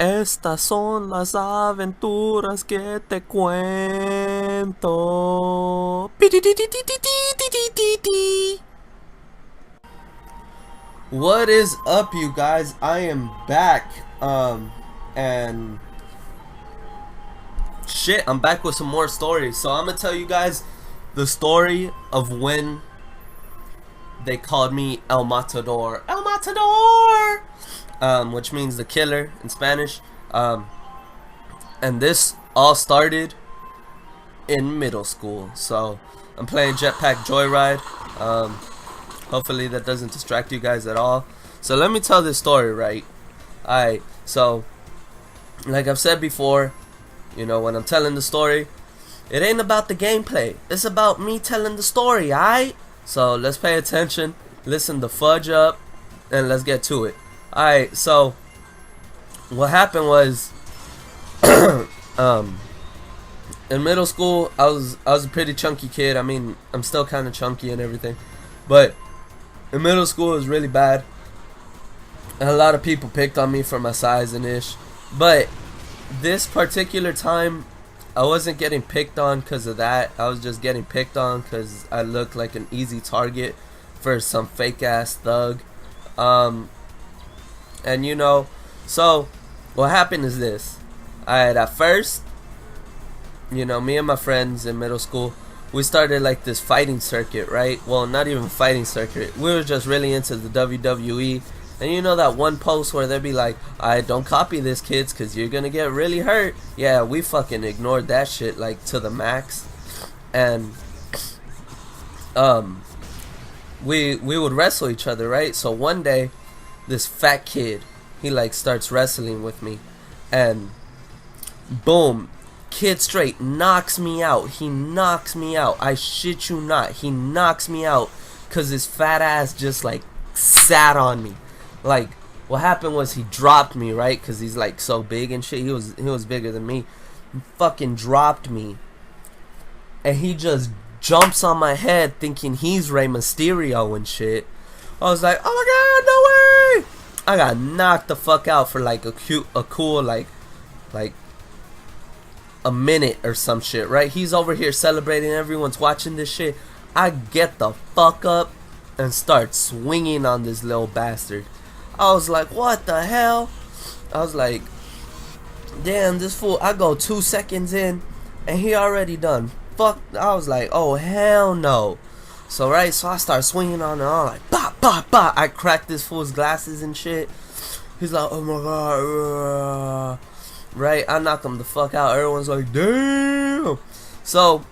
Estas son las aventuras que te cuento. What is up, you guys? I am back. And shit, I'm back with some more stories. So I'm gonna tell you guys the story of when they called me El Matador. El Matador! Which means the killer in Spanish. And this all started in middle school. So I'm playing Jetpack Joyride. Hopefully that doesn't distract you guys at all. So let me tell this story, right? Alright, so like I've said before, you know, when I'm telling the story, it ain't about the gameplay. It's about me telling the story, alright? So let's pay attention, listen the fudge up, and let's get to it. Alright, so what happened was in middle school I was a pretty chunky kid. I mean, I'm still kinda chunky and everything. But in middle school it was really bad. And a lot of people picked on me for my size and ish. But this particular time I wasn't getting picked on because of that. I was just getting picked on because I looked like an easy target for some fake ass thug. And you know, so what happened is this. At first, you know, me and my friends in middle school, we started like this fighting circuit, right? Well, not even fighting circuit. We were just really into the WWE. And you know that one post where they'd be like, alright, don't copy this, kids, because you're going to get really hurt. Yeah, we fucking ignored that shit, like, to the max. And, we would wrestle each other, right? So one day, this fat kid, he, like, starts wrestling with me. And, boom, kid straight knocks me out. He knocks me out. I shit you not. He knocks me out because his fat ass just, like, sat on me. Like, what happened was he dropped me, right? Because he's like so big and shit. He was bigger than me. He fucking dropped me. And he just jumps on my head thinking he's Rey Mysterio and shit. I was like, oh my god, no way! I got knocked the fuck out for like a cool like a minute or some shit, right? He's over here celebrating. Everyone's watching this shit. I get the fuck up and start swinging on this little bastard. I was like, what the hell? I was like, damn, this fool. I go 2 seconds in and he already done. Fuck. I was like, oh hell no. So right, so I start swinging on and on like, bah, bah, bah. I cracked this fool's glasses and shit. He's like, oh my god. Right, I knock him the fuck out. Everyone's like, damn. So,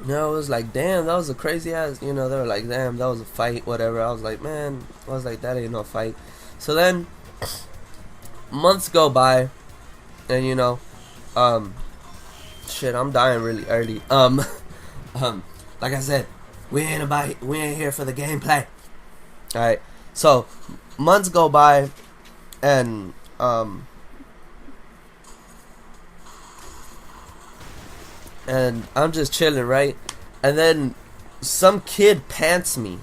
you know, it was like, damn, that was a crazy ass, you know, they were like, damn, that was a fight, whatever. I was like, man, I was like, that ain't no fight. So then, months go by, and you know, shit, I'm dying really early. Like I said, we ain't here for the gameplay. Alright, so, months go by, and, I'm just chilling, right? And then some kid pants me.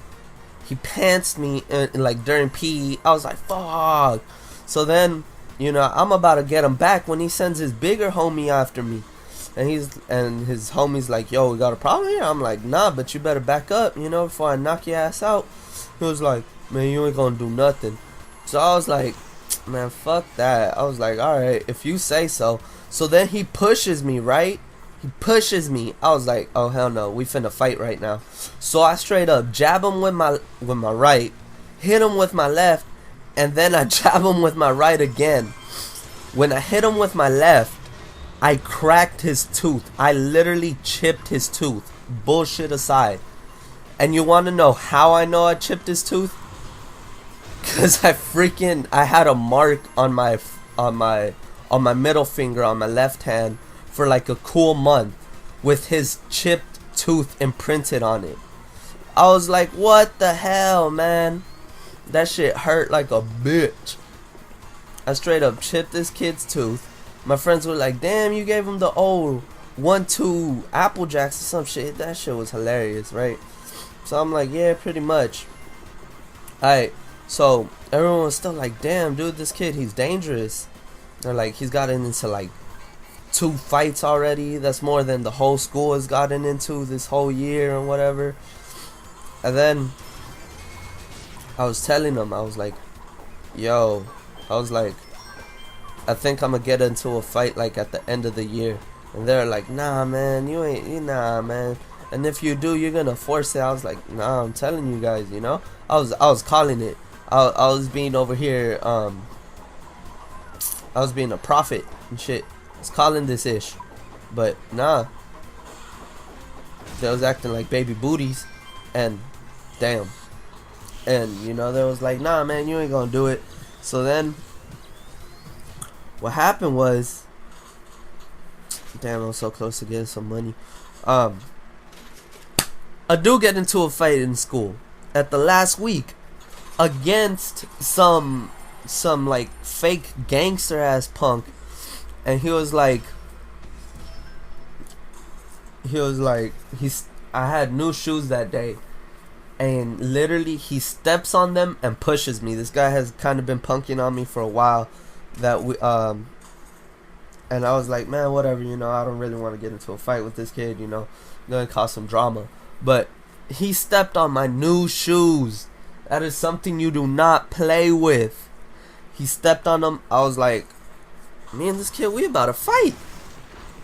He pants me like during PE. I was like, fuck. So then, you know, I'm about to get him back when he sends his bigger homie after me. And his homie's like, yo, we got a problem here? I'm like, nah, but you better back up, you know, before I knock your ass out. He was like, man, you ain't gonna do nothing. So I was like, man, fuck that. I was like, alright, if you say so. So then he pushes me, right? He pushes me. I was like, oh hell no, we finna fight right now. So I straight up jab him with my right, hit him with my left, and then I jab him with my right again. When I hit him with my left, I cracked his tooth. I literally chipped his tooth. Bullshit aside. And you wanna know how I know I chipped his tooth? Cause I had a mark on my middle finger on my left hand for like a cool month with his chipped tooth imprinted on it. I was like, what the hell, man? That shit hurt like a bitch. I straight up chipped this kid's tooth. My friends were like, damn, you gave him the old 1-2 Apple Jacks or some shit. That shit was hilarious, right? So I'm like, yeah, pretty much. Alright, so everyone was still like, damn, dude, this kid, he's dangerous. They're like, he's gotten into like 2 fights already. That's more than the whole school has gotten into this whole year and whatever. And then I was telling them, I was like, yo, I was like, I think I'm gonna get into a fight like at the end of the year. And they're like, nah, man, nah, man. And if you do, you're gonna force it. I was like, nah, I'm telling you guys, you know. I was calling it. I was being over here. I was being a prophet and shit. I was calling this ish, but nah. They was acting like baby booties, and damn. And you know, they was like, nah, man, you ain't gonna do it. So then, what happened was, damn, I'm so close to getting some money. I do get into a fight in school at the last week against some like fake gangster ass punk, and he was like I had new shoes that day, and literally he steps on them and pushes me. This guy has kind of been punking on me for a while. That we and I was like, man, whatever, you know, I don't really want to get into a fight with this kid, you know, gonna cause some drama. But he stepped on my new shoes. That is something you do not play with. He stepped on them. I was like, me and this kid, we about to fight.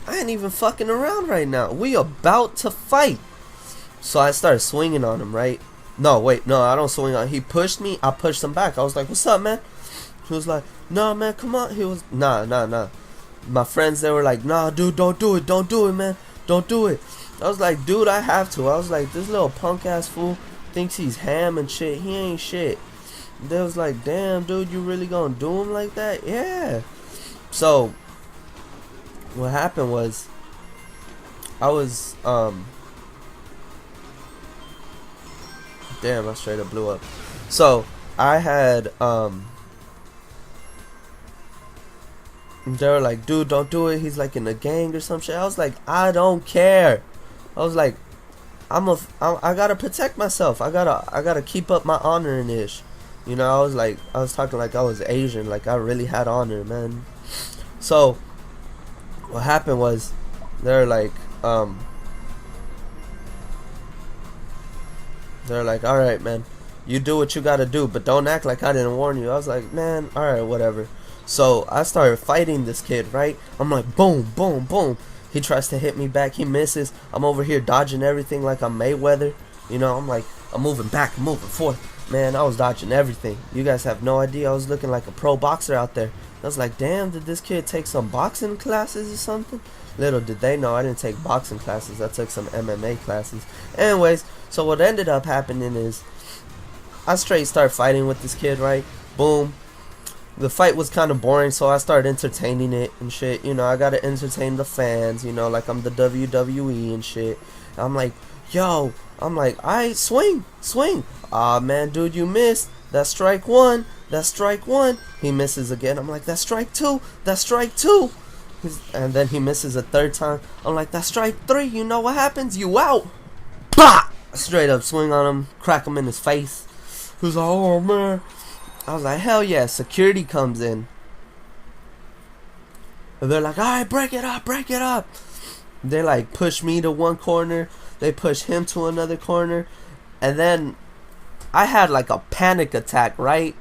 I ain't even fucking around right now. We about to fight. So I started swinging on him, right? No, wait, no, I don't swing on. He pushed me. I pushed him back. I was like, what's up, man? He was like, nah, man, come on. He was, nah. My friends, they were like, nah, dude, don't do it, man. Don't do it. I was like, dude, I have to. I was like, this little punk ass fool thinks he's ham and shit. He ain't shit. They was like, damn, dude, you really gonna do him like that? Yeah. So what happened was, I was damn, I straight up blew up. So I had they were like, dude, don't do it. He's like in a gang or some shit. I was like, I don't care. I was like, I gotta protect myself. I gotta keep up my honor and ish. You know, I was talking like I was Asian, like I really had honor, man. So what happened was, they're like, all right, man, you do what you gotta do, but don't act like I didn't warn you. I was like, man, all right, whatever. So I started fighting this kid, right? I'm like, boom, boom, boom. He tries to hit me back. He misses. I'm over here dodging everything like I'm Mayweather. You know, I'm like, I'm moving back, I'm moving forth. Man, I was dodging everything. You guys have no idea. I was looking like a pro boxer out there. I was like, damn, did this kid take some boxing classes or something? Little did they know I didn't take boxing classes. I took some MMA classes. Anyways, so what ended up happening is, I straight started fighting with this kid, right? Boom. The fight was kind of boring, so I started entertaining it and shit. You know, I gotta entertain the fans, you know, like I'm the WWE and shit. I'm like, yo, I'm like, alright, swing. Aw, man, dude, you missed. That's strike one. He misses again. I'm like, that's strike two. And then he misses a third time. I'm like, that's strike 3. You know what happens? You out. Bah! Straight up swing on him, crack him in his face. He was like, oh, man. I was like, hell yeah. Security comes in. And they're like, alright, break it up. They like push me to one corner. They push him to another corner. And then I had like a panic attack, right?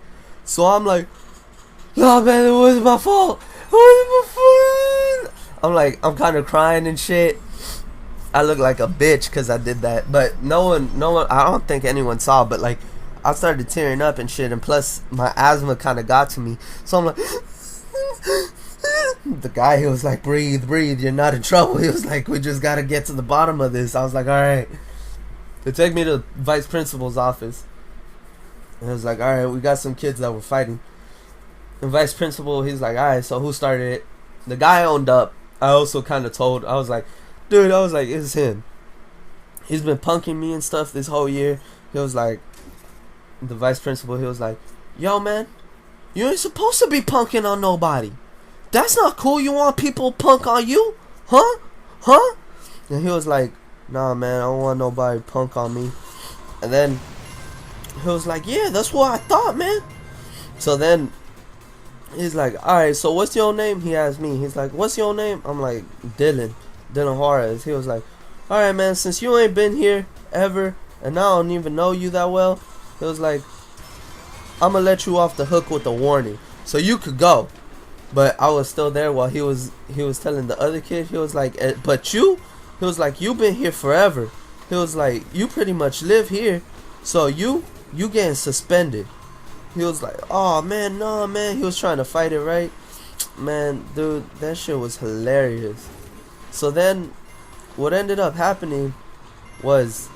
So I'm like, no, man, it wasn't my fault. I'm like, I'm kind of crying and shit. I look like a bitch because I did that. But no one, I don't think anyone saw. But like, I started tearing up and shit. And plus, my asthma kind of got to me. So I'm like, the guy, he was like, breathe, you're not in trouble. He was like, we just got to get to the bottom of this. I was like, all right. They take me to the vice principal's office. And it was like, all right, we got some kids that were fighting. The vice principal, he's like, all right, so who started it? The guy owned up. I also kind of told, I was like, dude, it's him. He's been punking me and stuff this whole year. He was like, the vice principal, he was like, yo, man, you ain't supposed to be punking on nobody. That's not cool. You want people punk on you? Huh? And he was like, nah, man, I don't want nobody punk on me. And then he was like, yeah, that's what I thought, man. So then He's like, alright, so what's your name? He asked me. He's like, what's your name? I'm like, Dylan Juarez. He was like, alright, man, since you ain't been here ever, and I don't even know you that well, he was like, I'm gonna let you off the hook with a warning, so you could go. But I was still there while he was telling the other kid. He was like, but you, he was like, you been here forever. He was like, you pretty much live here, so you getting suspended. He was like, oh man, no man. He was trying to fight it, right? Man, dude, that shit was hilarious. So then, what ended up happening was,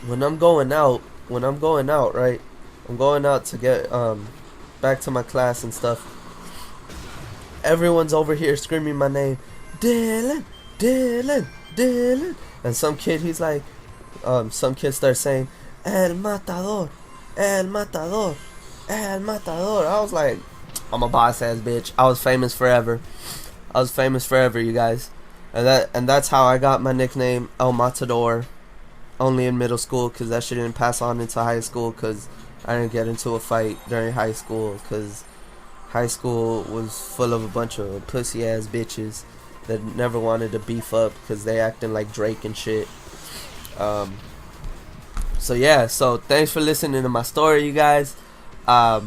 when I'm going out, right? I'm going out to get back to my class and stuff. Everyone's over here screaming my name, Dylan, Dylan, Dylan. And some kid, he's like, some kid starts saying, El Matador, El Matador, El Matador. I was like, I'm a boss ass bitch. I was famous forever. You guys. And that's how I got my nickname, El Matador. Only in middle school, because that shit didn't pass on into high school, because I didn't get into a fight during high school, because high school was full of a bunch of pussy ass bitches that never wanted to beef up because they acting like Drake and shit. So yeah, so thanks for listening to my story, you guys. I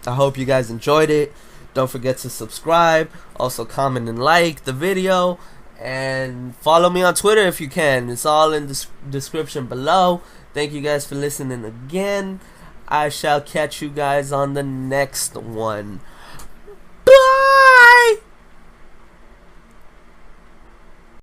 hope you guys enjoyed it. Don't forget to subscribe, also comment and like the video, and follow me on Twitter if you can. It's all in the description below. Thank you guys for listening again. I shall catch you guys on the next one.